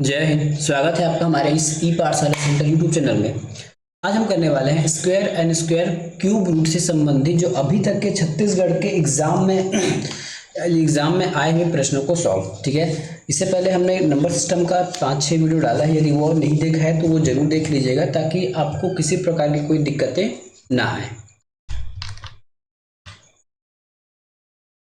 जय हिंद। स्वागत है आपका हमारे इस ई पाठशाला सेंटर यूट्यूब चैनल में। आज हम करने वाले हैं square and square cube root से संबंधित जो अभी तक के छत्तीसगढ़ के एग्जाम में आए हुए प्रश्नों को सॉल्व। ठीक है, इससे पहले हमने नंबर सिस्टम का 5-6 वीडियो डाला है। यदि वो नहीं देखा है तो वो जरूर देख लीजिएगा ताकि आपको किसी प्रकार की कोई दिक्कतें ना आए।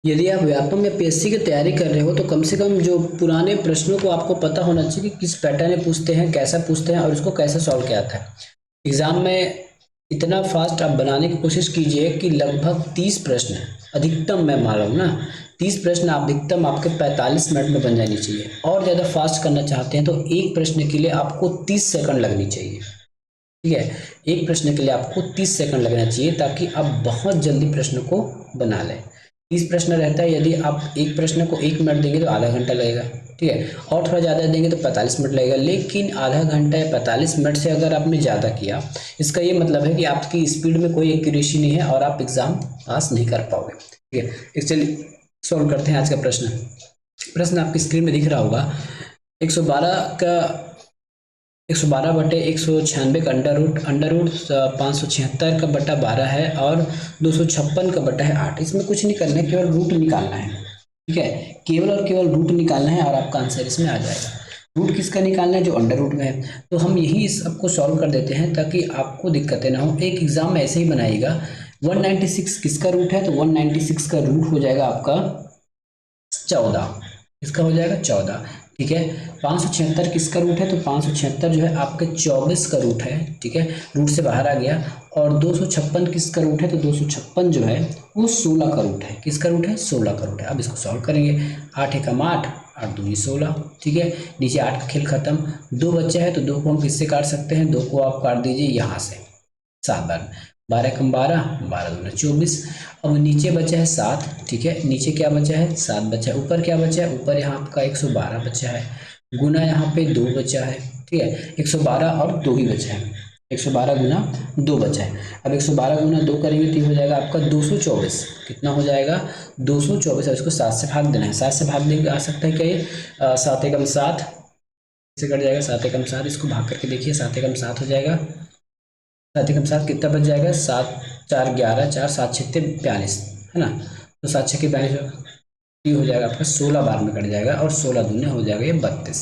यदि आप व्यापम या पीएससी की तैयारी कर रहे हो तो कम से कम जो पुराने प्रश्नों को आपको पता होना चाहिए कि किस पैटर्न में पूछते हैं, कैसा पूछते हैं और उसको कैसे सॉल्व किया जाता है। एग्जाम में इतना फास्ट आप बनाने की कोशिश कीजिए कि लगभग 30 प्रश्न, अधिकतम मैं मान रहा हूँ ना, 30 प्रश्न अधिकतम आपके 45 मिनट में बन जानी चाहिए। और ज़्यादा फास्ट करना चाहते हैं तो एक प्रश्न के लिए आपको 30 सेकंड लगनी चाहिए। ठीक है, एक प्रश्न के लिए आपको 30 सेकंड लगना चाहिए ताकि आप बहुत जल्दी प्रश्न को बना लें। 30 प्रश्न रहता है, यदि आप एक प्रश्न को 1 मिनट देंगे तो आधा घंटा लगेगा। ठीक है, और थोड़ा ज़्यादा देंगे तो 45 मिनट लगेगा। लेकिन आधा घंटा या 45 मिनट से अगर आपने ज़्यादा किया, इसका ये मतलब है कि आपकी स्पीड में कोई एक्यूरेसी नहीं है और आप एग्ज़ाम पास नहीं कर पाओगे। ठीक है, चलिए सॉल्व करते हैं आज का प्रश्न। प्रश्न आपकी स्क्रीन में दिख रहा होगा। 112 का अंडर रूट 576 का बटा 12 है और 256 का बटा है 8। इसमें कुछ नहीं करना है, केवल रूट निकालना है। ठीक है, केवल और केवल रूट निकालना है और आपका आंसर इसमें आ जाएगा। रूट किसका निकालना है? जो अंडर रूट में है। तो हम यही सबको सॉल्व कर देते हैं ताकि आपको दिक्कतें ना हो। एक एग्जाम में ऐसे ही बनाएगा। 196 किसका रूट है? तो 196 का रूट हो जाएगा आपका 14। इसका हो जाएगा 14। ठीक है, 576 किसका रूट है? तो 576 जो है आपके 24 का रूट है। ठीक है, रूट से बाहर आ गया। और 256 किसका रूट है? तो 256 जो है वो 16 का रूट है। किसका रूट है? 16 का रूट है। अब इसको सॉल्व करेंगे। 8 एकम 8, 8 दूनी 16। ठीक है, नीचे 8 का खेल खत्म। 2 बच्चा है तो 2 को हम किससे काट सकते हैं? 2 को आप काट दीजिए यहाँ से 7 बार। 12 एकम 12, 12 दूनी 24। अब नीचे बचा है 7। ठीक है, नीचे क्या बचा है? 7 बचा है। ऊपर क्या बचा है? ऊपर यहाँ आपका 112 बचा है, गुना यहाँ पे 2 बचा है। ठीक है, 112 और 2 ही बचा है। 112 गुना 2 बचा है। अब 112 गुना 2 करेंगे तो हो जाएगा आपका 224। कितना हो जाएगा? 224। अब इसको 7 से भाग देना है। 7 से भाग देंगे आ सकता है क्या ये? 7 एकम 7 से कट जाएगा। 7 एकम 7, इसको भाग करके देखिए। 7 एकम 7 हो जाएगा। 7 एकम 7 कितना बच जाएगा? 7 4 11, 4 7 6 42, है ना। तो 7 6 42 ये हो जाएगा आपका 16 बार में कट जाएगा और 16 दूने हो जाएगा ये 32।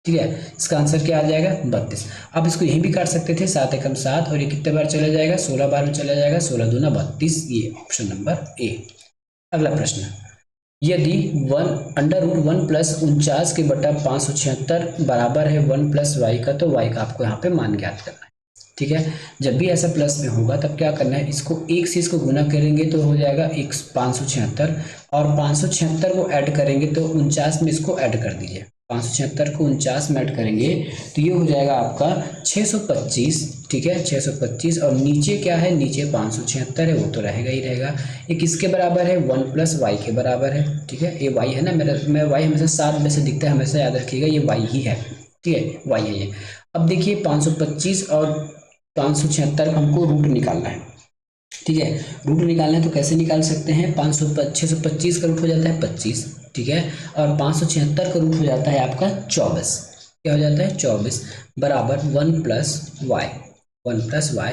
ठीक है, इसका आंसर क्या आ जाएगा? 32। अब इसको यहीं भी काट सकते थे। 7 एकम 7 और ये कितने बार चला जाएगा? 16 बार में चला जाएगा। 16 दूना 32, ये ऑप्शन नंबर ए। अगला प्रश्न, यदि अंडर रूट 1 प्लस 49 के बटा 576 बराबर है 1 प्लस वाई का, तो वाई का आपको यहाँ पे मान ज्ञात करना है। ठीक है, जब भी ऐसा प्लस में होगा तब क्या करना है? इसको एक से इसको गुना करेंगे तो हो जाएगा 576 और 576 को ऐड करेंगे तो 49 में इसको ऐड कर दीजिए। 576 को 49 में ऐड करेंगे तो ये हो जाएगा आपका 625। ठीक है, 625 और नीचे क्या है? नीचे 576 है, वो तो रहेगा ही रहेगा। ये किसके बराबर है? 1 प्लस वाई के बराबर है। ठीक है, ये वाई है ना, मैं वाई हमेशा 7 में से दिखता है, हमेशा याद रखिएगा ये वाई ही है। ठीक है, वाई है ये। अब देखिए 525 और 576 का हमको रूट निकालना है। ठीक है, रूट निकालना है तो कैसे निकाल सकते हैं? 625 का रूट हो जाता है 25। ठीक है, और 576 का रूट हो जाता है आपका 24। क्या हो जाता है? 24 बराबर 1 प्लस वाई। 1 plus Y.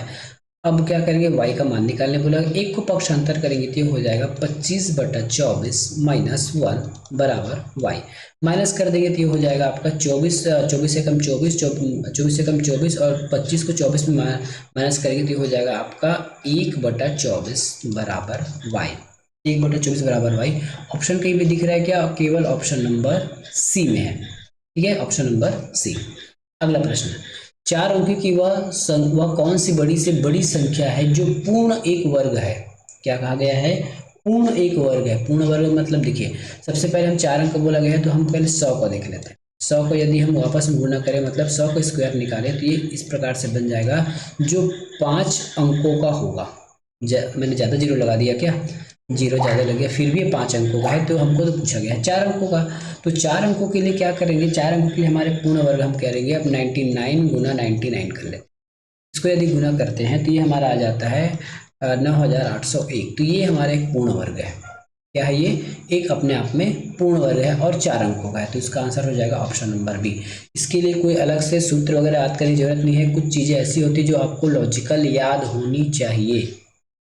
अब क्या करेंगे? y का मान निकालने बोला। एक को पक्षांतर करेंगे तो ये हो जाएगा 25/24 माइनस 1 बराबर y। माइनस कर देंगे तो ये हो जाएगा आपका 24, 24 एकम 24, 24 एकम 24 और 25 को 24 में माइनस करेंगे तो ये हो जाएगा आपका 1/24 बराबर y। 1/24 बराबर y। ऑप्शन कहीं पे दिख रहा है क्या? केवल ऑप्शन नंबर सी में है। ठीक है, ऑप्शन नंबर सी। अगला प्रश्न, 4 अंक की वह कौन सी बड़ी से बड़ी संख्या है जो पूर्ण एक वर्ग है? क्या कहा गया है? पूर्ण एक वर्ग है। पूर्ण वर्ग मतलब देखिए, सबसे पहले हम 4 अंक बोला गया है तो हम पहले 100 को देख लेते हैं। 100 को यदि हम वापस में गुणा करें, मतलब 100 को स्क्वायर निकालें तो ये इस प्रकार से बन जाएगा जो 5 अंकों का होगा। मैंने ज़्यादा जीरो लगा दिया क्या? जीरो ज़्यादा लग गया, फिर भी 5 अंकों का है तो हमको तो पूछा गया है 4 अंकों का। तो 4 अंकों के लिए क्या करेंगे? 4 अंकों के लिए हमारे पूर्ण वर्ग हम करेंगे अब 99 गुना 99 कर लेते हैं। इसको यदि गुना करते हैं तो ये हमारा आ जाता है 9801। तो ये हमारा एक पूर्ण वर्ग है। क्या है ये, एक अपने आप में पूर्ण वर्ग है और 4 अंकों का है, तो इसका आंसर हो जाएगा ऑप्शन नंबर बी। इसके लिए कोई अलग से सूत्र वगैरह याद करने की जरूरत नहीं है, कुछ चीज़ें ऐसी होती है जो आपको लॉजिकल याद होनी चाहिए,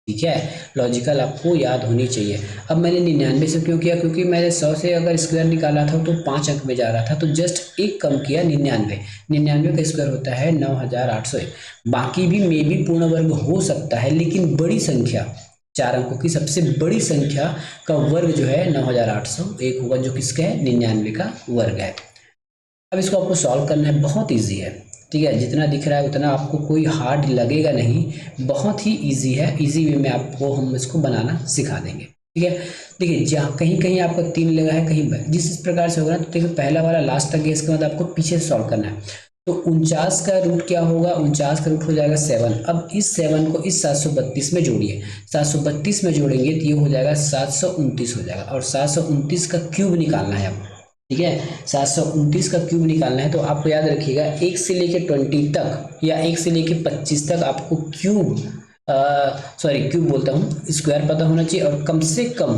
ठीक है, लॉजिकल आपको याद होनी चाहिए। अब मैंने 99 से क्यों किया, क्योंकि मैंने 100 से अगर स्क्वायर निकाला था तो 5 अंक में जा रहा था, तो जस्ट एक कम किया 99। 99 का स्क्वायर होता है 9801। बाकी भी मे भी पूर्ण वर्ग हो सकता है, लेकिन बड़ी संख्या 4 अंकों की सबसे बड़ी संख्या का वर्ग जो है 9801 होगा, जो किसका है, 99 का वर्ग है। अब इसको आपको सॉल्व करना है, बहुत इजी है, ठीक है, जितना दिख रहा है उतना आपको कोई हार्ड लगेगा नहीं, बहुत ही इजी है, इजी वे में आपको हम इसको बनाना सिखा देंगे, ठीक है। देखिए जहाँ कहीं कहीं आपका 3 लगा है, कहीं जिस प्रकार से होगा ना, तो देखिए पहला वाला लास्ट तक गया, इसके बाद आपको पीछे से सॉल्व करना है। तो 49 का रूट क्या होगा, 49 का रूट हो जाएगा 7। अब इस 7 को इस 732 में जोड़िए, 732 में जोड़ेंगे तो ये हो जाएगा 729 हो जाएगा, और 729 का क्यूब निकालना है आपको, ठीक है, 729 का क्यूब निकालना है। तो आपको याद रखिएगा 1 से लेके 20 तक या 1 से लेके 25 तक आपको क्यूब क्यूब बोलता हूँ, स्क्वायर पता होना चाहिए, और कम से कम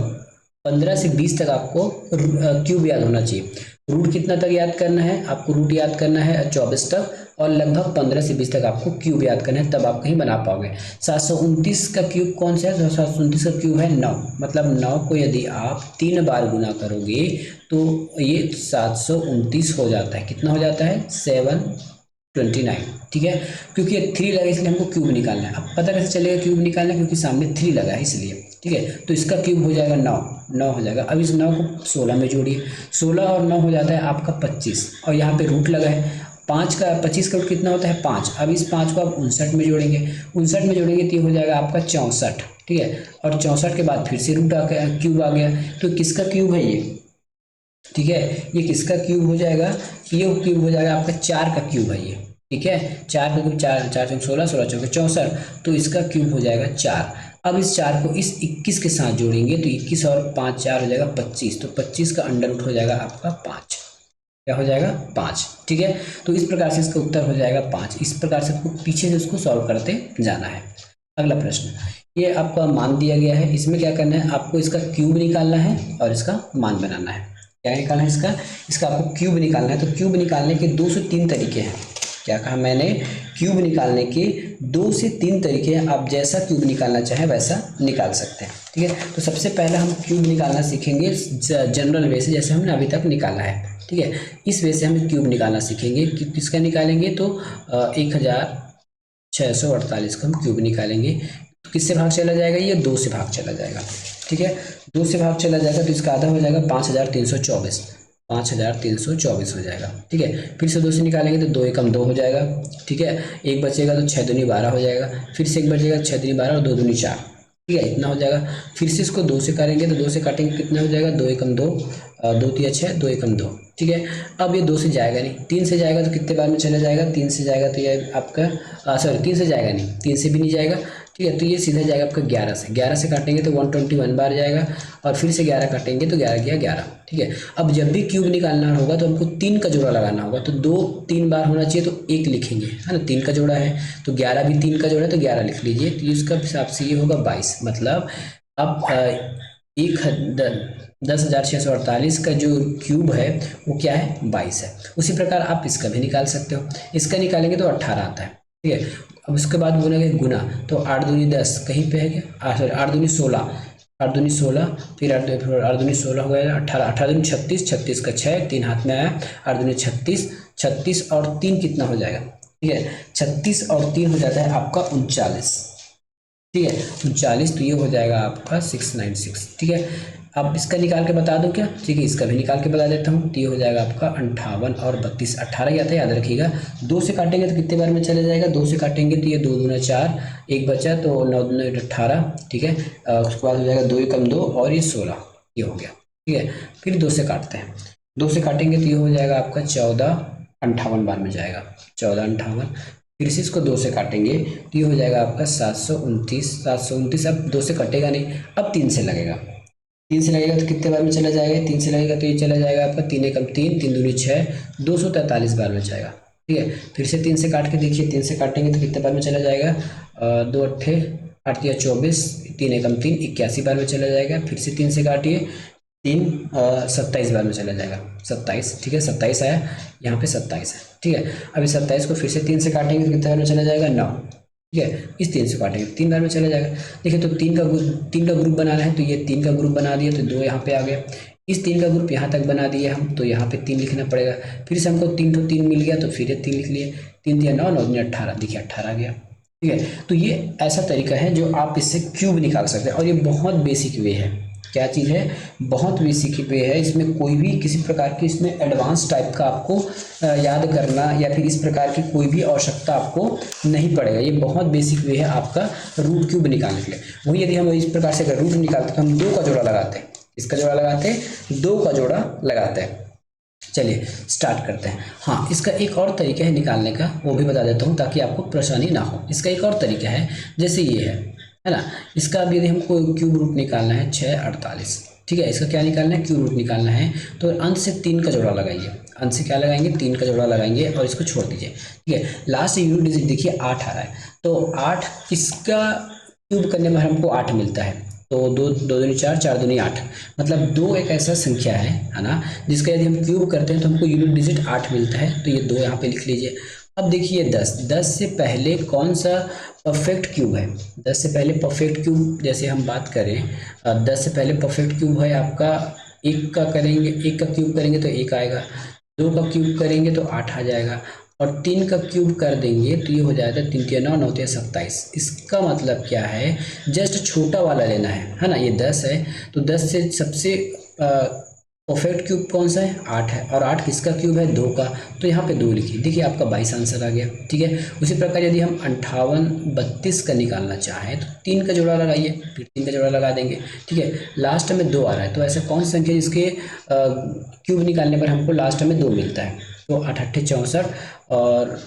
15 से 20 तक आपको क्यूब याद होना चाहिए। रूट कितना तक याद करना है आपको, रूट याद करना है 24 तक, और लगभग 15 से 20 तक आपको क्यूब याद करना है, तब आप कहीं बना पाओगे। 729 का क्यूब कौन सा है, 729 का क्यूब है 9, मतलब 9 को यदि आप 3 बार गुना करोगे तो ये 729 हो जाता है, कितना हो जाता है, 729, ठीक है, क्योंकि ये 3 लगा इसलिए हमको क्यूब निकालना है। अब पता कैसे चलेगा क्यूब निकालना है, क्योंकि सामने 3 लगा है इसलिए, ठीक है, तो इसका क्यूब हो जाएगा 9 हो जाएगा। अब इस 9 को 16 में जोड़िए, 16 और 9 हो जाता है आपका 25, और यहाँ पे रूट लगा है 5 का, 25 का रूट कितना होता है 5। अब इस 5 को आप 59 में जोड़ेंगे, 59 में जोड़ेंगे तो ये हो जाएगा आपका 64, ठीक है, और 64 के बाद फिर से रूट आ गया, क्यूब आ गया, तो किसका क्यूब है ये, ठीक है, ये किसका क्यूब हो जाएगा, ये क्यूब हो जाएगा आपका 4 का क्यूब है ये, ठीक है, 4 का क्यूब, 4 4 चौक 16, 16 चौक 64, तो इसका क्यूब हो जाएगा 4। अब इस 4 को इस 21 के साथ जोड़ेंगे तो 21 और 5 4 हो जाएगा 25, तो 25 का अंडर रूट हो जाएगा आपका 5, क्या हो जाएगा 5, ठीक है। तो इस प्रकार से इसका उत्तर हो जाएगा 5। इस प्रकार से आपको पीछे से उसको सॉल्व करते जाना है। अगला प्रश्न, ये आपका मान दिया गया है, इसमें क्या करना है, आपको इसका क्यूब निकालना है और इसका मान बनाना है। क्या निकालना है, इसका आपको क्यूब निकालना है। तो क्यूब निकालने के 2 से 3 तरीके हैं। क्या कहा मैंने, क्यूब निकालने के 2 से 3 तरीके हैं, आप जैसा क्यूब निकालना चाहे वैसा निकाल सकते हैं, ठीक है। तो सबसे पहले हम क्यूब निकालना सीखेंगे जनरल वे से, जैसे हमने अभी तक निकाला है, ठीक है, इस वे से हम क्यूब निकालना सीखेंगे। किसका निकालेंगे, तो 1648 का हम क्यूब निकालेंगे। तो किससे भाग चला जाएगा, ये 2 से भाग चला जाएगा, ठीक है, 2 से भाग चला जाएगा तो इसका आधा हो जाएगा 5324, 5324 हो जाएगा, ठीक है। फिर से 2 से निकालेंगे तो 2 एकम 2 हो जाएगा, ठीक है, एक बचेगा तो 6 दूनी 12 हो जाएगा, फिर से एक बचेगा 6 दूनी 12 और 2 दूनी 4, ठीक है, इतना हो जाएगा। फिर से इसको 2 से करेंगे तो 2 से काटेंगे कितना हो जाएगा, 2 एकम 2, 2 तिया 6, 2 एकम 2, ठीक है। अब ये 2 से जाएगा नहीं, 3 से जाएगा तो कितने बार में चला जाएगा, 3 से जाएगा तो ये आपका 3 से जाएगा नहीं, 3 से भी नहीं जाएगा, ठीक है, तो ये सीधा जाएगा आपका 11 से। 11 से काटेंगे तो 121 बार जाएगा, और फिर से 11 काटेंगे तो 11 गया 11, ठीक है। अब जब भी क्यूब निकालना होगा तो हमको 3 का जोड़ा लगाना होगा, तो 2 3 बार होना चाहिए तो 1 लिखेंगे, है ना, 3 का जोड़ा है तो 11 भी 3 का जोड़ा है तो 11 लिख लीजिए। तो इसका हिसाब से ये होगा 22, मतलब अब 10,648 का जो क्यूब है वो क्या है, 22 है। उसी प्रकार आप इसका भी निकाल सकते हो, इसका निकालेंगे तो 18 आता है, ठीक है। अब उसके बाद बोलेंगे गुना, तो 8 दूनी 10 कहीं पे है क्या, सॉरी 8 दूनी 16, 8 दूनी 16, फिर 8 दूनी 16 हो गया 18, 18 दूनी 36, 36 का 6, 3 हाथ में आया, 8 दूनी 36, 36 और 3 कितना हो जाएगा, ठीक है, 36 और 3 हो जाता है आपका 39, ठीक है, 39, तो ये हो जाएगा आपका 696, ठीक है। अब इसका निकाल के बता दो क्या, ठीक है, इसका भी निकाल के बता देता हूँ, तो ये हो जाएगा आपका 58 और 32, 18 ही आता है, याद रखिएगा। 2 से काटेंगे तो कितने बार में चले जाएगा, 2 से काटेंगे तो ये 2 दूना 4, एक बचा तो 9 दूना 18, ठीक है, उसके बाद हो जाएगा 2 एकम 2 और ये 16, ये हो गया, ठीक है। फिर 2 से काटते हैं, 2 से काटेंगे तो ये हो जाएगा आपका 1458 बार में जाएगा, 1458। फिर से इसको 2 से काटेंगे तो ये हो जाएगा आपका 729, 729। अब 2 से कटेगा नहीं, अब 3 से लगेगा, 3 से लगेगा तो कितने बार में चला जाएगा, 3 से लगेगा तो ये चला जाएगा आपका 3 एकम 3, 3 दूनी 6, 243 बार में जाएगा, ठीक है। फिर से 3 से काट के देखिए, 3 से काटेंगे तो कितने बार में चला जाएगा, 2 अट्ठे काट दिया 24, 3 एकम 3, 81 बार में चला जाएगा। फिर से 3 से काटिए, 3 27 बार में चला जाएगा, 27, ठीक है, 27 आया, यहाँ पे 27 है, ठीक है। अभी 27 को फिर से 3 से काटेंगे तो कितने बार में चला जाएगा, 9, ठीक है। इस 3 से काटेंगे 3 बार में चला जाएगा। देखिए, तो 3 का ग्रुप बनाना है, तो ये 3 का ग्रुप बना दिया, तो 2 यहाँ पे आ गया। इस 3 का ग्रुप यहाँ तक बना दिए हम, तो यहाँ पे 3 लिखना पड़ेगा। फिर से हमको 3 मिल गया, तो फिर ये 3 लिख लिए, 3 दिया 9, 9 दिया 18, देखिए 18 गया, ठीक है। तो ये ऐसा तरीका है जो आप इससे क्यूब निकाल सकते हैं, और ये बहुत बेसिक वे है। क्या चीज़ है, बहुत बेसिक वे है। इसमें कोई भी किसी प्रकार की इसमें एडवांस टाइप का आपको याद करना या फिर इस प्रकार की कोई भी आवश्यकता आपको नहीं पड़ेगा। ये बहुत बेसिक वे है आपका रूट क्यूब निकालने के लिए। वही यदि हम इस प्रकार से अगर रूट निकालते तो हम 2 का जोड़ा लगाते हैं, इसका जोड़ा लगाते हैं, 2 का जोड़ा लगाते हैं। चलिए स्टार्ट करते हैं। हाँ, इसका एक और तरीका है निकालने का, वो भी बता देता हूँ ताकि आपको परेशानी ना हो। इसका एक और तरीका है, जैसे ये है ना, इसका अब यदि हमको क्यूब रूट निकालना है 6 48, ठीक है। इसका क्या निकालना है, क्यूब रूट निकालना है, तो अंत से 3 का जोड़ा लगाइए, अंत से क्या लगाएंगे, 3 का जोड़ा लगाएंगे और इसको छोड़ दीजिए, ठीक है। लास्ट यूनिट डिजिट देखिए 8 आ रहा है, तो 8 इसका क्यूब करने में हमको 8 मिलता है, तो 2 दूनी 4, 4 दूनी 8, मतलब 2 एक ऐसा संख्या है ना, जिसका यदि हम क्यूब करते हैं तो हमको यूनिट डिजिट 8 मिलता है, तो ये 2 यहाँ पे लिख लीजिए। अब देखिए 10 से पहले कौन सा परफेक्ट क्यूब है, 10 से पहले परफेक्ट क्यूब जैसे हम बात करें, 10 से पहले परफेक्ट क्यूब है आपका 1 का करेंगे, 1 का क्यूब करेंगे तो 1 आएगा, 2 का क्यूब करेंगे तो 8 आ जाएगा, और 3 का क्यूब कर देंगे तो ये हो जाएगा 3 3 9 9 27। इसका मतलब क्या है, जस्ट छोटा वाला लेना है ना। ये 10 है, तो 10 से सबसे परफेक्ट क्यूब कौन सा है, 8 है, और 8 किसका क्यूब है, 2 का, तो यहाँ पे 2 लिखिए, देखिए आपका 22 आंसर आ गया, ठीक है। उसी प्रकार यदि हम 58 32 का निकालना चाहें तो 3 का जोड़ा लगाइए, फिर 3 का जोड़ा लगा देंगे, ठीक है। लास्ट में 2 आ रहा है, तो ऐसा कौन सी संख्या जिसके क्यूब निकालने पर हमको लास्ट में 2 मिलता है, तो 8 8 64 और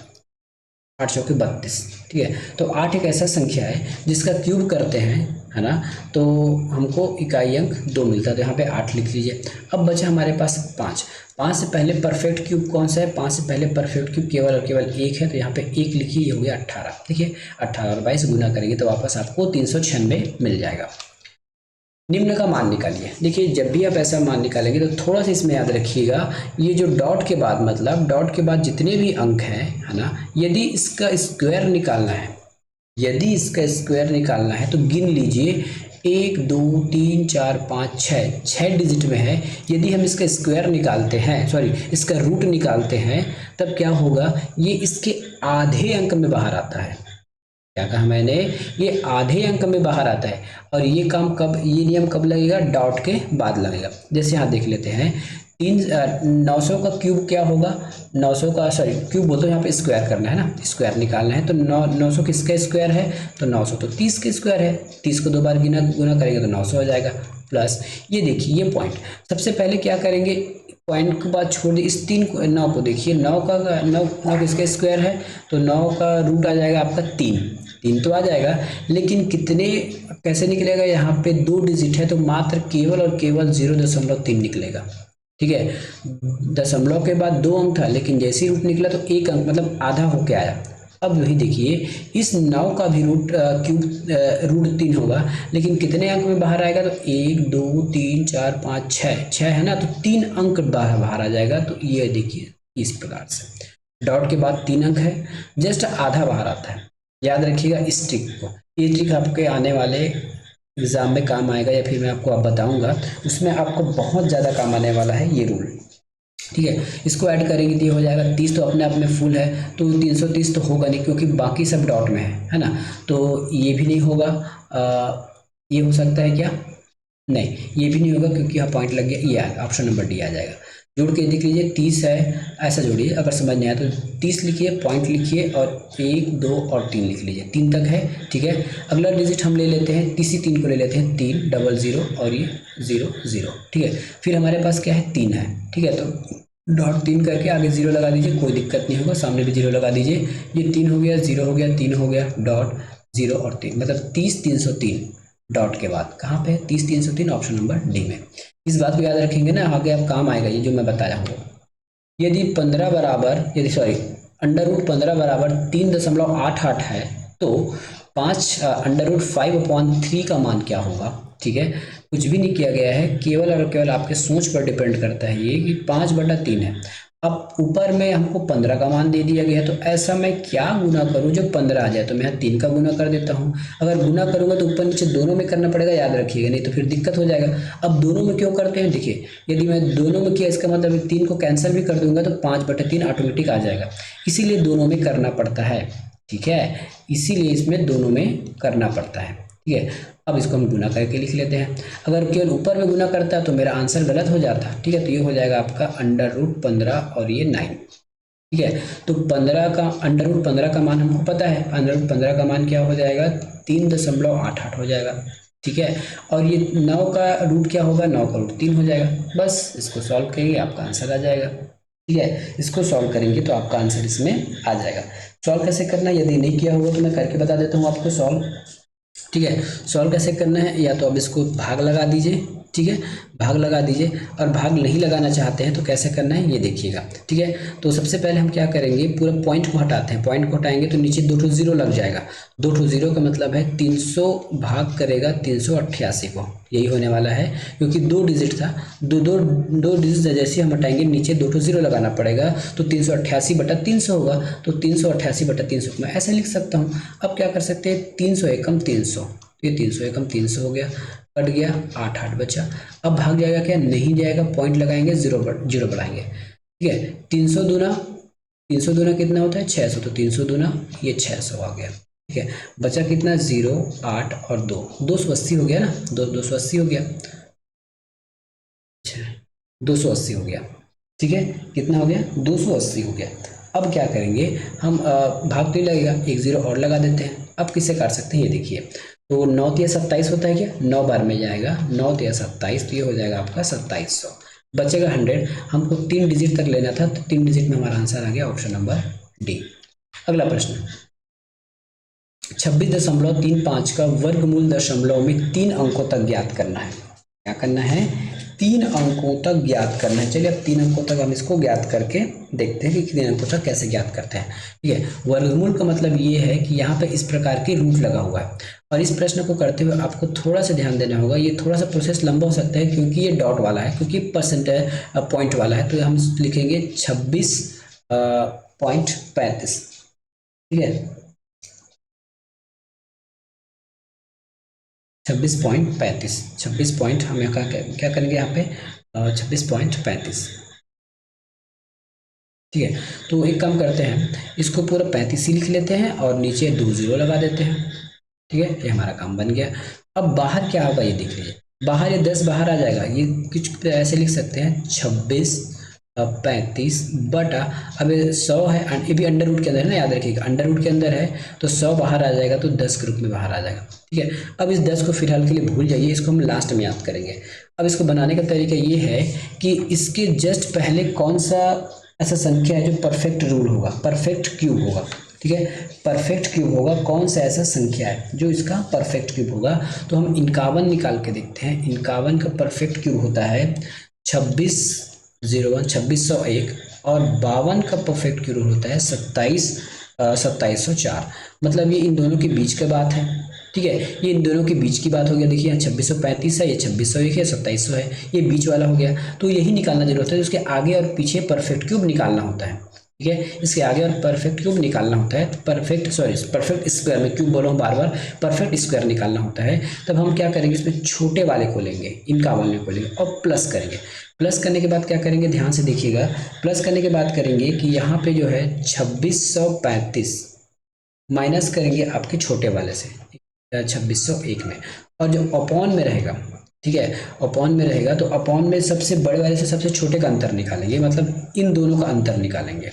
8 चौके 32, ठीक है। तो 8 एक ऐसा संख्या है जिसका क्यूब करते हैं, है ना, तो हमको इकाई अंक 2 मिलता है, तो यहाँ पे 8 लिख लीजिए। अब बचा हमारे पास 5, 5 से पहले परफेक्ट क्यूब कौन सा है, 5 से पहले परफेक्ट क्यूब केवल और केवल 1 है, तो यहाँ पे 1 लिखिए, ये हो गया 18, देखिए 18 और 22 गुना करेंगे तो वापस आपको 396 मिल जाएगा। निम्न का मान निकालिए। देखिए, जब भी आप ऐसा मान निकालेंगे तो थोड़ा सा इसमें याद रखिएगा, ये जो डॉट के बाद, मतलब डॉट के बाद जितने भी अंक हैं, है ना, यदि इसका स्क्वायर निकालना है, यदि इसका स्क्वायर निकालना है तो गिन लीजिए, 1 2 3 4 5 6 डिजिट में है। यदि हम इसका स्क्वायर निकालते हैं, सॉरी इसका रूट निकालते हैं, तब क्या होगा, ये इसके आधे अंक में बाहर आता है। क्या कहा मैंने, ये आधे अंक में बाहर आता है, और ये काम कब, ये नियम कब लगेगा, डॉट के बाद लगेगा। जैसे यहाँ देख लेते हैं, 900 का क्यूब क्या होगा, 900 का, सॉरी क्यूब बोलते हैं, यहाँ पे स्क्वायर करना है ना, स्क्वायर निकालना है, तो 900 किसका स्क्वायर है, तो 900 तो 30 का स्क्वायर है, 30 को 2 बार गुना करेंगे तो 900 हो जाएगा। प्लस ये देखिए ये पॉइंट, सबसे पहले क्या करेंगे, पॉइंट के बाद छोड़ दिए, इस 9 को देखिए, 9 किसका स्क्वायर है, तो 9 का रूट आ जाएगा आपका 3 तो आ जाएगा, लेकिन कितने कैसे निकलेगा, यहाँ पे 2 डिजिट है, तो मात्र केवल और केवल 0.3 निकलेगा, ठीक है। दशमलव के बाद 2 अंक था, लेकिन जैसे ही रूट निकला तो 1 अंक, मतलब आधा होके आया। अब वही देखिए, इस 9 का भी रूट रूट 3 होगा, लेकिन कितने अंक में बाहर आएगा, तो 1 2 3 4 5 6 है ना, तो 3 अंक बाहर आ जाएगा। तो ये देखिए इस प्रकार से डॉट के बाद 3 अंक है, जस्ट आधा बाहर आता है। याद रखिएगा इस ट्रिक को, ये ट्रिक आपके आने वाले एग्जाम में काम आएगा, या फिर मैं आपको अब बताऊंगा, उसमें आपको बहुत ज़्यादा काम आने वाला है ये रूल, ठीक है। इसको ऐड करेंगे तो ये हो जाएगा 30, तो अपने आप में फुल है, तो 330 तो होगा नहीं, क्योंकि बाकी सब डॉट में है ना, तो ये भी नहीं होगा। ये हो सकता है क्या, नहीं ये भी नहीं होगा, क्योंकि यहाँ पॉइंट लग गया, ये ऑप्शन नंबर डी आ जाएगा। जोड़ के देख लीजिए, 30 है, ऐसा जोड़िए, अगर समझ नहीं आया तो 30 लिखिए, पॉइंट लिखिए, और 1 2 और 3 लिख लीजिए, 3 तक है, ठीक है। अगला डिजिट हम ले लेते हैं, तीसरी 3 को ले लेते हैं, 3 00 और ये 0 0, ठीक है। फिर हमारे पास क्या है, 3 है, ठीक है, तो डॉट 3 करके आगे 0 लगा दीजिए, कोई दिक्कत नहीं होगा, सामने भी 0 लगा दीजिए, ये 3 हो गया, 0 हो गया, 3 हो गया, डॉट 0 और 3, मतलब 30 303 डॉट के बाद कहाँ पे है, 30 303 ऑप्शन नंबर डी में। इस बात को याद रखेंगे ना, आगे आप काम आएगा ये जो मैं बताया हूँ। यदि 15 बराबर, यदि सॉरी अंडर रूट 15 बराबर 3.88 है, तो 5√5/3 का मान क्या होगा, ठीक है। कुछ भी नहीं किया गया है, केवल और केवल आपके सोच पर डिपेंड करता है ये कि 5/3 है। अब ऊपर में हमको 15 का मान दे दिया गया है, तो ऐसा मैं क्या गुना करूं जो 15 आ जाए, तो मैं यहाँ 3 का गुना कर देता हूँ। अगर गुना करूंगा तो ऊपर नीचे दोनों में करना पड़ेगा, याद रखिएगा, नहीं तो फिर दिक्कत हो जाएगा। अब दोनों में क्यों करते हैं, देखिए, यदि मैं दोनों में किया इसका मतलब 3 को कैंसिल भी कर दूंगा तो 5/3 ऑटोमेटिक आ जाएगा, इसीलिए दोनों में करना पड़ता है, ठीक है, इसीलिए इसमें दोनों में करना पड़ता है, ठीक है। अब इसको हम गुना करके लिख लेते हैं। अगर केवल ऊपर में गुना करता तो मेरा आंसर गलत हो जाता, ठीक है। तो ये हो जाएगा आपका √15 और ये 9, ठीक है। तो 15 का √15 का मान हमको पता है, √15 का मान क्या हो जाएगा, 3.88 हो जाएगा, ठीक है। और ये 9 का रूट क्या होगा, 9 का रूट 3 हो जाएगा। बस इसको सॉल्व करेंगे आपका आंसर आ जाएगा, ठीक है। इसको सॉल्व करेंगे तो आपका आंसर इसमें आ जाएगा। सॉल्व कैसे करना है, यदि नहीं किया होगा तो मैं करके बता देता हूँ आपको सॉल्व, ठीक है। सॉल्व कैसे करना है, या तो अब इसको भाग लगा दीजिए, ठीक है, भाग लगा दीजिए, और भाग नहीं लगाना चाहते हैं तो कैसे करना है ये देखिएगा, ठीक है। तो सबसे पहले हम क्या करेंगे, पूरा पॉइंट को हटाते हैं, पॉइंट को हटाएंगे तो नीचे 2 जीरो लग जाएगा, 2 जीरो का मतलब है 300 भाग करेगा 388 को, यही होने वाला है, क्योंकि 2 डिजिट था, दो डिजिट जैसे हम हटाएंगे नीचे 2 जीरो लगाना पड़ेगा, तो 388/300 होगा, तो 388/300 मैं ऐसे लिख सकता हूँ। अब क्या कर सकते हैं, 300 एकम 300, ये 300 एकम 300 हो गया, कट गया, 8 बचा। अब भाग जाएगा क्या, नहीं जाएगा, पॉइंट लगाएंगे, जीरो बढ़ाएंगे, ठीक है। 300 दूना कितना होता है, 600, तो 300 दूना ये 600 आ गया, ठीक है। बचा कितना, 0, 8 और 2, 280 हो गया ना, 280 हो गया, 280 हो गया, ठीक है। कितना हो गया, 280 हो गया। अब क्या करेंगे हम, भाग तो ही लगेगा, एक जीरो और लगा देते हैं। अब किसे काट सकते हैं ये देखिए, तो 9 तिया 27 होता है क्या, 9 बार में जाएगा, 9 तिया 27, तो ये हो जाएगा आपका 2700, बचेगा 100। हमको 3 डिजिट तक लेना था, तो 3 डिजिट में हमारा आंसर आ गया ऑप्शन नंबर डी। अगला प्रश्न, 26.35 का वर्गमूल दशमलव में 3 अंकों तक ज्ञात करना है। क्या करना है, 3 अंकों तक ज्ञात करना है। चलिए अब 3 अंकों तक हम इसको ज्ञात करके देखते हैं कि 3 अंकों तक कैसे ज्ञात करते हैं, ठीक है। वर्गमूल का मतलब ये है कि यहाँ पे इस प्रकार के रूट लगा हुआ है, और इस प्रश्न को करते हुए आपको थोड़ा सा ध्यान देना होगा, ये थोड़ा सा प्रोसेस लंबा हो सकता है क्योंकि ये डॉट वाला है, क्योंकि पॉइंट वाला है, तो हम लिखेंगे 26.35, ठीक है, 26.35, 26 पॉइंट हम यहाँ क्या करेंगे यहाँ पे, 26.35, ठीक है। तो एक काम करते हैं, इसको पूरा 35 ही लिख लेते हैं और नीचे 2 जीरो लगा देते हैं, ठीक है, ये हमारा काम बन गया। अब बाहर क्या होगा ये देख लीजिए, बाहर ये 10 बाहर आ जाएगा, ये कुछ ऐसे लिख सकते हैं 26/35 बटा, अब 100 है, ये भी अंडर रूट के अंदर है ना, याद रखिएगा अंडर रूट के अंदर है, तो 100 बाहर आ जाएगा तो 10 के रूप में बाहर आ जाएगा, ठीक है। अब इस 10 को फिलहाल के लिए भूल जाइए, इसको हम लास्ट में याद करेंगे। अब इसको बनाने का तरीका ये है कि इसके जस्ट पहले कौन सा ऐसा संख्या है जो परफेक्ट रूल होगा, परफेक्ट क्यूब होगा, ठीक है, परफेक्ट क्यूब होगा, कौन सा ऐसा संख्या है जो इसका परफेक्ट क्यूब होगा। तो हम 51 निकाल के देखते हैं, 51 का परफेक्ट क्यूब होता है 2601, और 52 का परफेक्ट क्यूब होता है 2704, मतलब ये इन दोनों के बीच की बात है, ठीक है, ये इन दोनों के बीच की बात हो गया। देखिए यहाँ 2635 है, ये 2601 है, 2700 है, ये बीच वाला हो गया, तो यही निकालना जरूरत है, उसके आगे और पीछे परफेक्ट क्यूब निकालना होता है, ठीक है, इसके आगे और परफेक्ट क्यूब निकालना होता है, परफेक्ट स्क्वायर में क्यूब बोला हूँ बार बार, परफेक्ट स्क्वायर निकालना होता है। तब हम क्या करेंगे, इसमें छोटे वाले को लेंगे, 51 को लेंगे और प्लस करेंगे। प्लस करने के बाद क्या करेंगे, ध्यान से देखिएगा, प्लस करने के बाद करेंगे कि यहाँ पे जो है 2635 माइनस करेंगे आपके छोटे वाले से 2601 में, और जो अपॉन में रहेगा, ठीक है, अपॉन में रहेगा, तो अपॉन में सबसे बड़े वाले से सबसे छोटे का अंतर निकालेंगे, मतलब इन दोनों का अंतर निकालेंगे,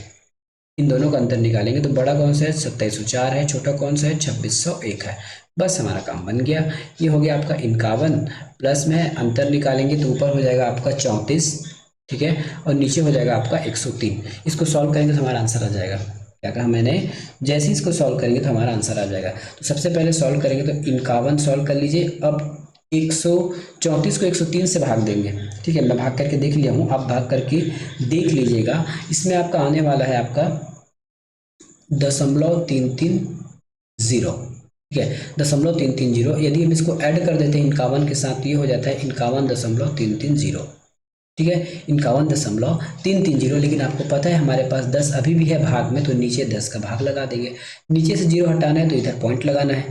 इन दोनों का अंतर निकालेंगे। तो बड़ा कौन सा है, 2704 है, छोटा कौन सा है, 2601 है। बस हमारा काम बन गया, ये हो गया आपका 51, प्लस में अंतर निकालेंगे तो ऊपर हो जाएगा आपका 34, ठीक है, और नीचे हो जाएगा आपका 103। इसको सॉल्व करेंगे तो हमारा आंसर आ जाएगा, क्या कहा मैंने, जैसे ही इसको सॉल्व करेंगे तो हमारा आंसर आ जाएगा। तो सबसे पहले सॉल्व करेंगे तो 51 सॉल्व कर लीजिए। अब 134 को 103 से भाग देंगे, ठीक है, मैं भाग करके देख लिया हूँ, आप भाग करके देख लीजिएगा। इसमें आपका आने वाला है आपका 0.3303, जीरो। ठीक है, 0.330। यदि हम इसको ऐड कर देते हैं 51 के साथ, ये हो जाता है 51.330। ठीक है, 51.330। लेकिन आपको पता है हमारे पास 10 अभी भी है भाग में, तो नीचे 10 का भाग लगा देंगे। नीचे से जीरो हटाना है तो इधर पॉइंट लगाना है।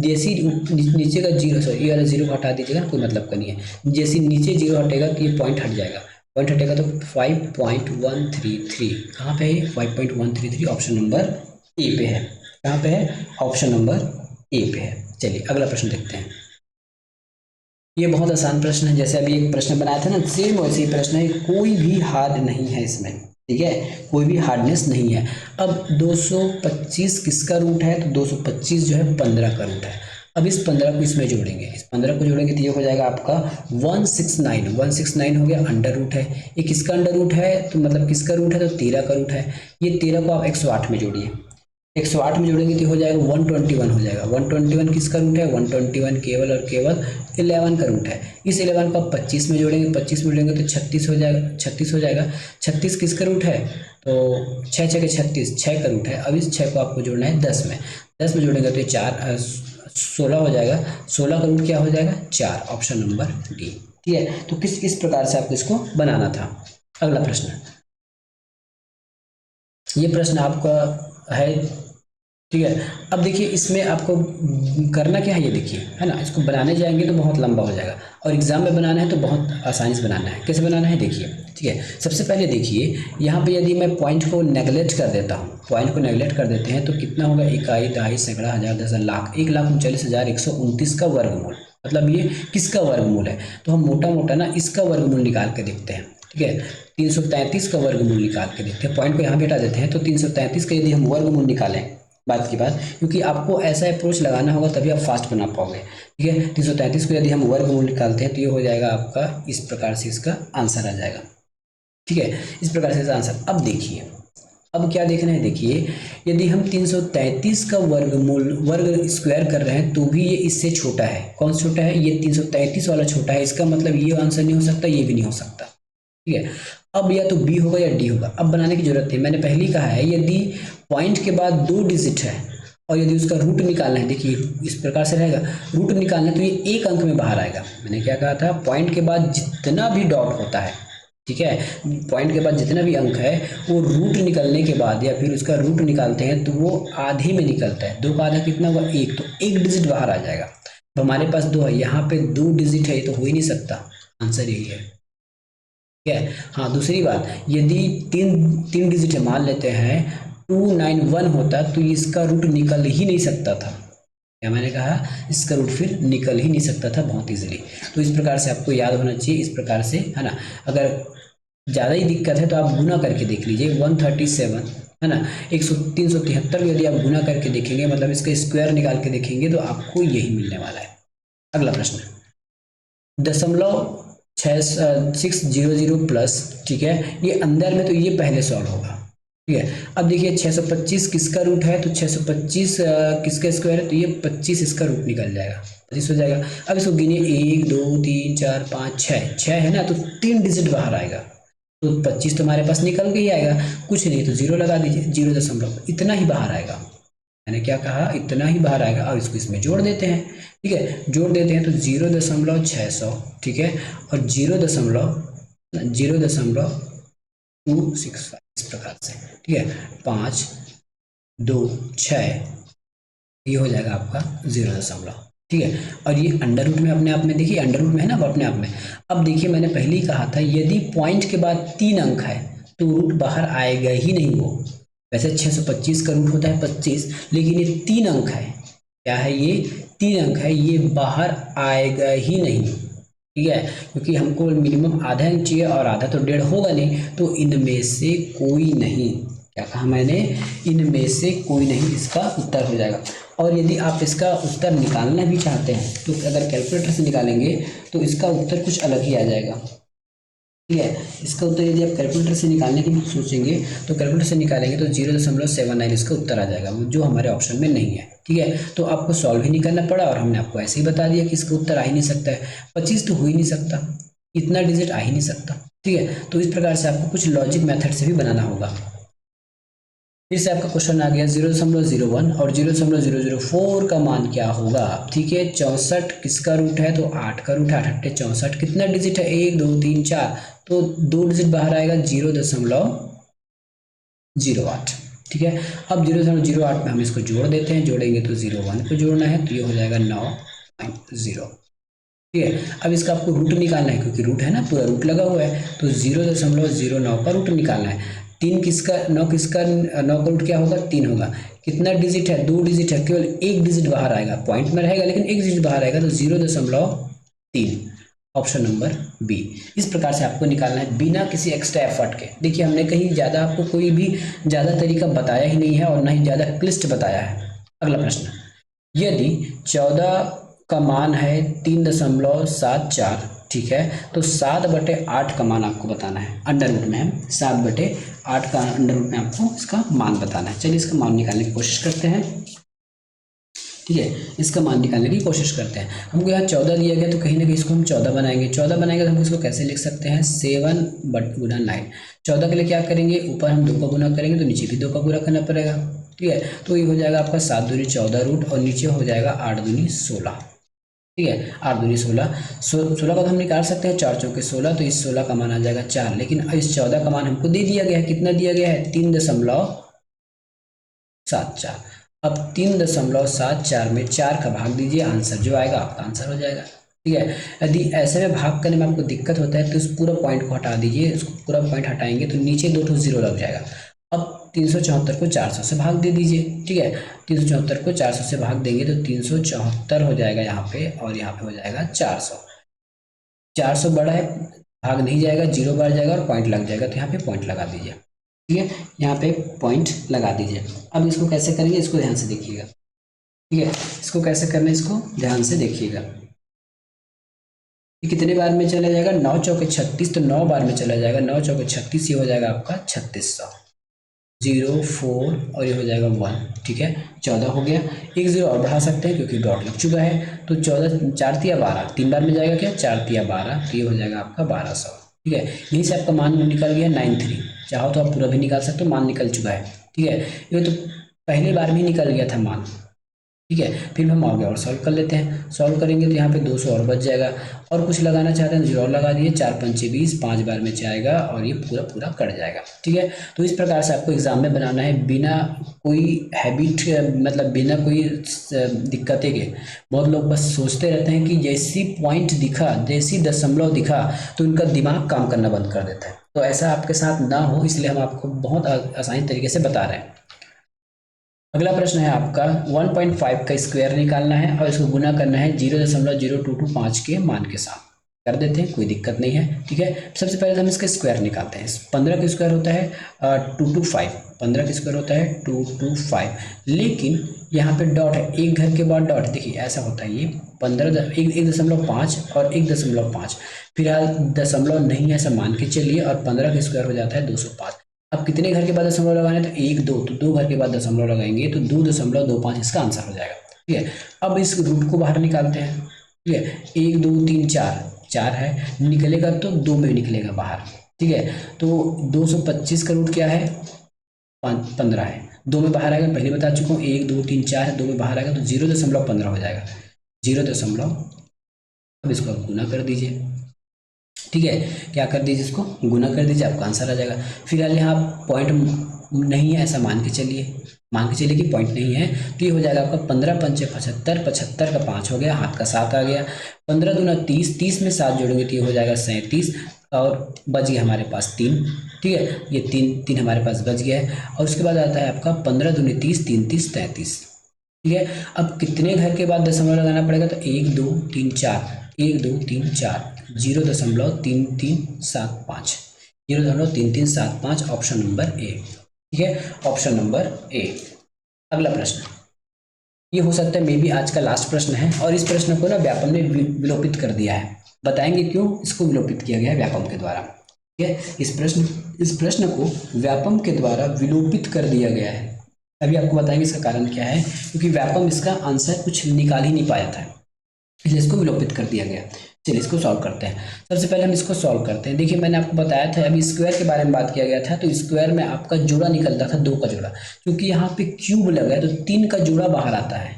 जैसे नीचे का जीरो, सॉरी ये वाला जीरो को हटा दीजिएगा, कोई मतलब का नहीं है। जैसे नीचे जीरो हटेगा तो ये पॉइंट हट जाएगा, पॉइंट हटेगा तो 5.133 कहाँ पे है? 5.133 ऑप्शन नंबर ए पे है। कहाँ पे है? ऑप्शन नंबर ए पे है। चलिए अगला प्रश्न देखते हैं। ये बहुत आसान प्रश्न है, जैसे अभी एक प्रश्न बनाया था ना, सेम वैसे ही प्रश्न है, कोई भी हार्ड नहीं है इसमें। ठीक है, कोई भी हार्डनेस नहीं है। अब 225 किसका रूट है? तो 225 जो है 15 का रूट है। अब इस 15 को इसमें जोड़ेंगे, इस 15 को जोड़ेंगे तो ये हो जाएगा आपका 169। 169 हो गया, अंडर रूट है। ये किसका अंडर रूट है? तो मतलब किसका रूट है? तो 13 का रूट है। ये 13 को आप 108 में जोड़िए, 108 में जोड़ेंगे तो हो जाएगा 121 हो जाएगा। 121 किसका रूट है? 121 केवल और केवल 11 का रूट है। इस 11 को आप 25 में जोड़ेंगे, 25 में जोड़ेंगे तो 36 हो जाएगा, 36 हो जाएगा। 36 किसका रूट है? तो 6 6 के 36, 6 का रूट है। अब इस 6 को आपको जोड़ना है 10 में, 10 में जोड़ेंगे तो 16 हो जाएगा। 16 का रूट क्या हो जाएगा? 4, ऑप्शन नंबर डी। ठीक है, तो किस प्रकार से आपको इसको बनाना था। अगला प्रश्न, ये प्रश्न आपका है। ठीक है, अब देखिए इसमें आपको करना क्या है, ये देखिए है ना, इसको बनाने जाएंगे तो बहुत लंबा हो जाएगा, और एग्जाम में बनाना है तो बहुत आसानी से बनाना है। कैसे बनाना है देखिए। ठीक है, सबसे पहले देखिए यहाँ पे यदि मैं पॉइंट को नेगलेक्ट कर देता हूँ, पॉइंट को नेगलेक्ट कर देते हैं तो कितना होगा? इकाई, दहाई, सैकड़ा, हजार, दस, लाख, 1,39,129 का वर्गमूल। मतलब ये किसका वर्गमूल है? तो हम मोटा मोटा ना इसका वर्गमूल निकाल के देखते हैं। ठीक है, 333 का वर्गमूल निकाल के देखते हैं। पॉइंट को यहाँ पे हटा देते हैं तो 333 का यदि हम वर्गमूल निकालें, बात की बात, क्योंकि आपको ऐसा अप्रोच लगाना होगा तभी आप फास्ट बना पाओगे। ठीक है, 333 को यदि हम वर्गमूल निकालते हैं तो ये हो जाएगा आपका इस प्रकार से, इसका आंसर आ जाएगा। ठीक है, इस प्रकार से इसका आंसर। अब देखिए, अब क्या देखना है, देखिए यदि हम 333 का वर्गमूल वर्ग स्क्वायर कर रहे हैं तो भी ये इससे छोटा है। कौन सा छोटा है? ये 333 वाला छोटा है। इसका मतलब ये आंसर नहीं हो सकता, ये भी नहीं हो सकता। ठीक है, अब या तो बी होगा या डी होगा। अब बनाने की जरूरत है, मैंने पहले ही कहा है यदि पॉइंट के बाद 2 डिजिट है और यदि उसका रूट निकालना है, देखिए इस प्रकार से रहेगा, रूट निकालना है तो ये एक अंक में बाहर आएगा। मैंने क्या कहा था? पॉइंट के बाद जितना भी डॉट होता है, ठीक है, पॉइंट के बाद जितना भी अंक है वो रूट निकलने के बाद या फिर उसका रूट निकालते हैं तो वो आधे में निकलता है। 2 का आधा कितना हुआ? 1, तो 1 डिजिट बाहर आ जाएगा। तो हमारे पास 2 है, यहाँ पे 2 डिजिट है, ये तो हो ही नहीं सकता, आंसर यही है। ठीक है, हाँ दूसरी बात, यदि तीन डिजिट है, मान लेते हैं 291 होता तो इसका रूट निकल ही नहीं सकता था। क्या मैंने कहा? इसका रूट फिर निकल ही नहीं सकता था बहुत इजीली। तो इस प्रकार से आपको याद होना चाहिए, इस प्रकार से है ना। अगर ज़्यादा ही दिक्कत है तो आप गुना करके देख लीजिए, 137 है ना, 373 यदि आप गुना करके देखेंगे, मतलब इसका स्क्वायर निकाल के देखेंगे तो आपको यही मिलने वाला है। अगला प्रश्न, 0.600 प्लस, ठीक है, ये अंदर में तो ये पहले सॉल्व होगा। ठीक है, अब देखिए 625 किसका रूट है? तो 625 किसका स्क्वायर है? तो ये 25 इसका रूट निकल जाएगा, 25 हो जाएगा। अब इसको गिनिए, 1 2 3 4 5 6 है ना, तो 3 डिजिट बाहर आएगा, तो 25 तो हमारे पास निकल के ही आएगा। कुछ नहीं तो 0 लगा दीजिए, 0 इतना ही बाहर आएगा। मैंने क्या कहा? इतना ही बाहर आएगा। अब इसको इसमें जोड़ देते हैं। ठीक है, जोड़ देते हैं तो 0.600, ठीक है, और 0.265 इस प्रकार से। ठीक है, 5 2 6, ये हो जाएगा आपका 0. ठीक है, और ये अंडर रूट में अपने आप में, देखिए अंडर रूट में है ना वो अपने आप में। अब देखिए मैंने पहले ही कहा था यदि पॉइंट के बाद 3 अंक है तो रूट बाहर आएगा ही नहीं। वो वैसे 625 का रूट होता है 25, लेकिन ये 3 अंक है। क्या है ये? 3 अंक है, ये बाहर आएगा ही नहीं। ठीक है, क्योंकि हमको मिनिमम आधा अंक चाहिए और आधा तो 1.5 होगा नहीं, तो इनमें से कोई नहीं। क्या कहा मैंने? इनमें से कोई नहीं, इसका उत्तर हो जाएगा। और यदि आप इसका उत्तर निकालना भी चाहते हैं तो अगर कैलकुलेटर से निकालेंगे तो इसका उत्तर कुछ अलग ही आ जाएगा। ठीक है, इसका उत्तर यदि आप कैलकुलेटर से निकालने की सोचेंगे तो कैलकुलेटर से निकालेंगे तो 0.79 इसका उत्तर आ जाएगा, जो हमारे ऑप्शन में नहीं है। ठीक है, तो आपको सॉल्व ही नहीं करना पड़ा और हमने आपको ऐसे ही बता दिया कि इसका उत्तर आ ही नहीं सकता है। 25 तो हो ही नहीं सकता, इतना डिजिट आ ही नहीं सकता। ठीक है, तो इस प्रकार से आपको कुछ लॉजिक मेथड से भी बनाना होगा। फिर से आपका क्वेश्चन आ गया 0.01 और 0.004 का मान क्या होगा। ठीक है, 64 किसका रूट है, तो 8 का रूट है, 8 अट्ठे 64, कितना डिजिट है, 1 2 3 4, तो 2 डिजिट बाहर आएगा 0.08। ठीक है, अब 0.08 में हम इसको जोड़ देते हैं, जोड़ेंगे तो 01 को जोड़ना है, तो ये हो जाएगा 9.0। ठीक है, अब इसका आपको रूट निकालना है, क्योंकि रूट है ना, पूरा रूट लगा हुआ है, तो 0.09 का रूट निकालना है। 3 किसका, 9 किसका, 9 का रूट क्या होगा, 3 होगा। कितना डिजिट है, 2 डिजिट है, केवल एक डिजिट बाहर आएगा, पॉइंट में रहेगा लेकिन एक डिजिट बाहर आएगा, तो 0.3, ऑप्शन नंबर बी। इस प्रकार से आपको निकालना है बिना किसी एक्स्ट्रा एफर्ट के। देखिए, हमने कहीं ज़्यादा आपको कोई भी ज़्यादा तरीका बताया ही नहीं है और ना ही ज़्यादा क्लिष्ट बताया है। अगला प्रश्न, यदि 14 का मान है 3.74, ठीक है, तो 7/8 का मान आपको बताना है, अंडर रूट में है 7/8 का अंडर रूट में आपको इसका मान बताना है। चलिए इसका मान निकालने की कोशिश करते हैं। ठीक है, इसका मान निकालने की कोशिश करते हैं। हमको यहाँ 14 दिया गया, तो कहीं ना कहीं इसको हम 14 बनाएंगे। 14 बनाएंगे तो हम इसको कैसे लिख सकते हैं, 7/9। 14 के लिए क्या करेंगे, ऊपर हम 2 का गुना करेंगे तो नीचे भी 2 का गुना करना पड़ेगा। ठीक है, तो ये हो जाएगा आपका 7 दूनी 14 रूट, और नीचे हो जाएगा 8 दूनी 16। ठीक है, 8 दूनी 16, 16 का तो हम निकाल सकते हैं, 4 चौके 16, तो इस 16 का मान आ जाएगा 4। लेकिन इस 14 का मान हमको दे दिया गया है, कितना दिया गया है, 3.74। अब 3.74 में 4 का भाग दीजिए, आंसर जो आएगा आपका आंसर हो जाएगा। ठीक है, यदि ऐसे में भाग करने में आपको दिक्कत होता है तो इस पूरा पॉइंट को हटा दीजिए, इसको पूरा पॉइंट हटाएंगे तो नीचे 2 जीरो लग जाएगा। अब 374 को 400 से भाग दे दीजिए। ठीक है, 374 को 400 से भाग देंगे तो 374 हो जाएगा यहाँ पे, और यहाँ पे हो जाएगा 400। 400 बड़ा है, भाग नहीं जाएगा, जीरो बढ़ जाएगा और पॉइंट लग जाएगा, तो यहाँ पे पॉइंट लगा दीजिए। ठीक है, यहाँ पे पॉइंट लगा दीजिए। अब इसको कैसे करेंगे, इसको ध्यान से देखिएगा। ठीक है, इसको कैसे करना है, इसको ध्यान से देखिएगा। ये कितने बार में चला जाएगा, 9 चौके 36, तो 9 बार में चला जाएगा, 9 चौके 36, ये हो जाएगा आपका 3600, 0 4 और ये हो जाएगा 1। ठीक है, 14 हो गया। एक जीरो और बढ़ा सकते हैं क्योंकि डॉट लग चुका है, तो 14 4 तिया 12, 3 बार में जाएगा क्या, 4 तिया 12, तो ये हो जाएगा आपका 1200। ठीक है, यहीं से आपका मान निकल गया 93। चाहो तो आप पूरा भी निकाल सकते हो, मान निकल चुका है। ठीक है, ये तो पहली बार में ही निकल गया था मान। ठीक है, फिर हम आगे और सॉल्व कर लेते हैं। सॉल्व करेंगे तो यहाँ पे 200 और बच जाएगा, और कुछ लगाना चाहते हैं तो जीरो और लगा दिए, 4 पंचे 20, 5 बार में जाएगा और ये पूरा पूरा कट जाएगा। ठीक है, तो इस प्रकार से आपको एग्जाम में बनाना है बिना कोई हैबिट, मतलब बिना कोई दिक्कतें के। बहुत लोग बस सोचते रहते हैं कि जैसी पॉइंट दिखा, जैसी दशमलव दिखा तो उनका दिमाग काम करना बंद कर देता है। तो ऐसा आपके साथ ना हो, इसलिए हम आपको बहुत आसानी तरीके से बता रहे हैं। अगला प्रश्न है आपका 1.5 का स्क्वायर निकालना है और इसको गुना करना है 0.0225 के मान के साथ। कर देते हैं, कोई दिक्कत नहीं है। ठीक है, सबसे पहले हम इसका स्क्वायर निकालते हैं। 15 का स्क्वायर होता है 225, 15 का स्क्वायर होता है 225, लेकिन यहाँ पे डॉट है, एक घर के बाद डॉट। देखिए ऐसा होता है, ये 1.5 और 1.5, फिलहाल दशमलव नहीं है ऐसा मान के चलिए, और 15 का स्क्वायर हो जाता है 205। अब कितने घर के बाद दशमलव लगाने, तो 1 2, तो 2 घर के बाद दशमलव लगाएंगे तो 2.25 इसका आंसर हो जाएगा। ठीक है, अब इस रूट को बाहर निकालते हैं। ठीक है, 1 2 3 4, 4 है, निकलेगा तो 2 में निकलेगा बाहर। ठीक है, तो 225 का रूट क्या है, 15 है, 2 में बाहर आएगा, पहले बता चुका हूँ, 1 2 3 4 है, 2 में बाहर आएगा तो 0.15 हो जाएगा, 0. अब इसको आप गुना कर दीजिए। ठीक है, क्या कर दीजिए, इसको गुना कर दीजिए, आपका आंसर आ जाएगा। फिलहाल यहाँ पॉइंट नहीं है ऐसा मान के चलिए, कि पॉइंट नहीं है, तो ये हो जाएगा आपका 15 पंचे 75, 75 का 5 हो गया, हाथ का 7 आ गया, 15 दूना 30, 30 में 7 जोड़ेंगे तो ये हो जाएगा 37, और बच गया हमारे पास 3। ठीक है, ये 3 हमारे पास बच गया है। और उसके बाद आता है आपका 15 दूनी 30, 3 30 33। ठीक है, अब कितने घर के बाद दशमलव लगाना पड़ेगा, तो 1 2 3 4, 1 2 3 4, 0.3375, 0.3375, ऑप्शन नंबर ए। ठीक है, ऑप्शन नंबर ए। अगला प्रश्न, ये हो सकता है मे बी आज का लास्ट प्रश्न है, और इस प्रश्न को ना व्यापम ने विलोपित कर दिया है। बताएंगे क्यों इसको विलोपित किया गया है व्यापम के द्वारा। ठीक है, इस प्रश्न को व्यापम के द्वारा विलोपित कर दिया गया है। अभी आपको बताएंगे इसका कारण क्या है, क्योंकि व्यापम इसका आंसर कुछ निकाल ही नहीं पाया था, इसलिए इसको विलोपित कर दिया गया। चलिए इसको सॉल्व करते हैं। सबसे पहले हम इसको सॉल्व करते हैं। देखिए मैंने आपको बताया था, अभी स्क्वायर के बारे में बात किया गया था, तो स्क्वायर में आपका जोड़ा निकलता था 2 का जोड़ा, क्योंकि यहाँ पे क्यूब लगा है तो 3 का जोड़ा बाहर आता है।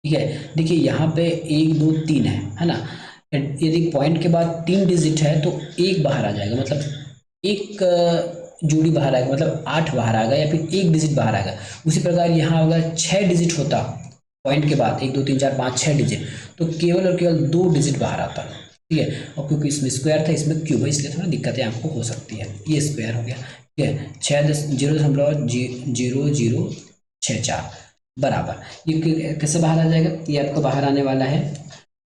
ठीक है, देखिए यहाँ पे 1 2 3 है ना। यदि पॉइंट के बाद 3 डिजिट है तो एक बाहर आ जाएगा, मतलब एक जोड़ी बाहर आएगा, मतलब 8 बाहर आ गया या फिर एक डिजिट बाहर आएगा। उसी प्रकार यहाँ होगा 6 डिजिट होता पॉइंट के बाद, 1 2 3 4 5 6 डिजिट, तो केवल और केवल 2 डिजिट बाहर आता। ठीक है, और क्योंकि इसमें स्क्वायर था इसमें क्यूब है, इसलिए थोड़ा दिक्कतें आपको हो सकती है। ये स्क्वायर हो गया। ठीक है, 0.0064 बराबर, ये कैसे बाहर आ जाएगा, ये आपको बाहर आने वाला है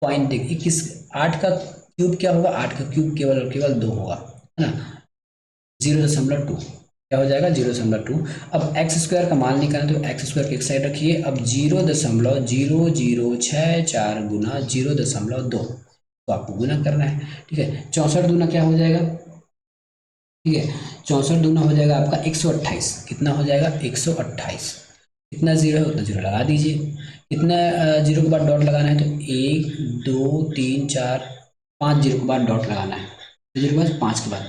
पॉइंट। देखिए किस 8 का क्यूब क्या होगा, 8 का क्यूब केवल और केवल 2 होगा, है ना, 0.2 क्या हो जाएगा 0.2। अब एक्स स्क्वायर का मान निकालना, तो एक्स स्क्वायर की एक साइड रखिए। अब 0.0064 गुना 0.2 तो आपको गुना करना है। ठीक है, 64 दूना क्या हो जाएगा, ठीक है 64 दूना हो जाएगा आपका 128। कितना हो जाएगा 128। कितना जीरो है उतना जीरो लगा दीजिए। कितना जीरो के बाद डॉट लगाना है, तो 1 2 3 4 5 जीरो के बाद डॉट लगाना है। तो जीरो के बाद 5 के बाद,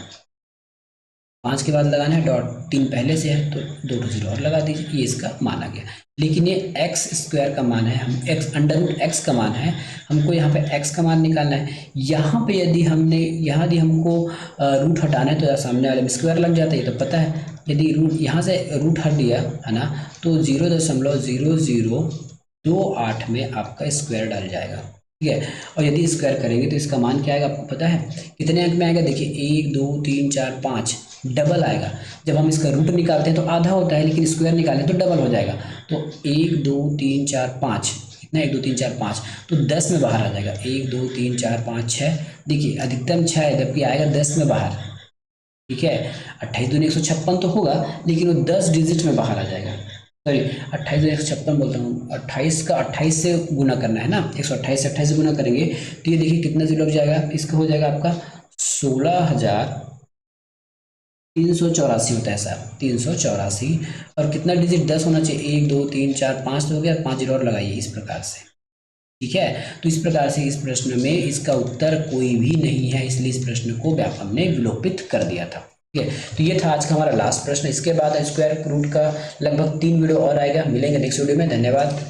5 के बाद लगाना है डॉट, 3 पहले से है तो 2 जीरो और लगा दीजिए। ये इसका मान आ गया। लेकिन ये एक्स स्क्वायर का मान है, हम एक्स अंडर रूट एक्स का मान है, हमको यहाँ पे एक्स का मान निकालना है। यहाँ पे यदि हमने यहाँ यदि हमको रूट हटाना है तो सामने वाले में स्क्वायर लग जाता है, ये तो पता है। यदि रूट यहाँ से रूट हट दिया है ना, तो 0.0028 में आपका स्क्वायर डाल जाएगा। ठीक है, और यदि स्क्वायर करेंगे तो इसका मान क्या आएगा आपको पता है, कितने अंक में आएगा, देखिए 1 2 3 4 5 डबल आएगा। जब हम इसका रूट निकालते हैं तो आधा होता है, लेकिन स्क्वायर निकालें तो डबल हो जाएगा। तो 1 2 3 4 5, कितना 1 2 3 4 5, तो 10 में बाहर आ जाएगा। 1 2 3 4 5 6, देखिए अधिकतम 6 है जबकि आएगा 10 में बाहर। ठीक है, 28 दूनी 156 तो होगा, लेकिन वो 10 डिजिट में बाहर आ जाएगा। सॉरी 28 दूनी 156 बोलता हूँ, 28 का 28 से गुना करना है ना, 128 से 28 से गुना करेंगे तो ये देखिए कितना जीरो लग जाएगा, इसका हो जाएगा आपका 16,384 होता है सर, 384। और कितना डिजिट 10 होना चाहिए, 1 2 3 4 5 तो हो गया, 5 जीरो और लगाइए इस प्रकार से। ठीक है, तो इस प्रकार से इस प्रश्न में इसका उत्तर कोई भी नहीं है, इसलिए इस प्रश्न को व्यापम ने विलोपित कर दिया था। ठीक है, तो ये था आज का हमारा लास्ट प्रश्न। इसके बाद स्क्वायर रूट का लगभग 3 वीडियो और आएगा, मिलेंगे नेक्स्ट वीडियो में। धन्यवाद।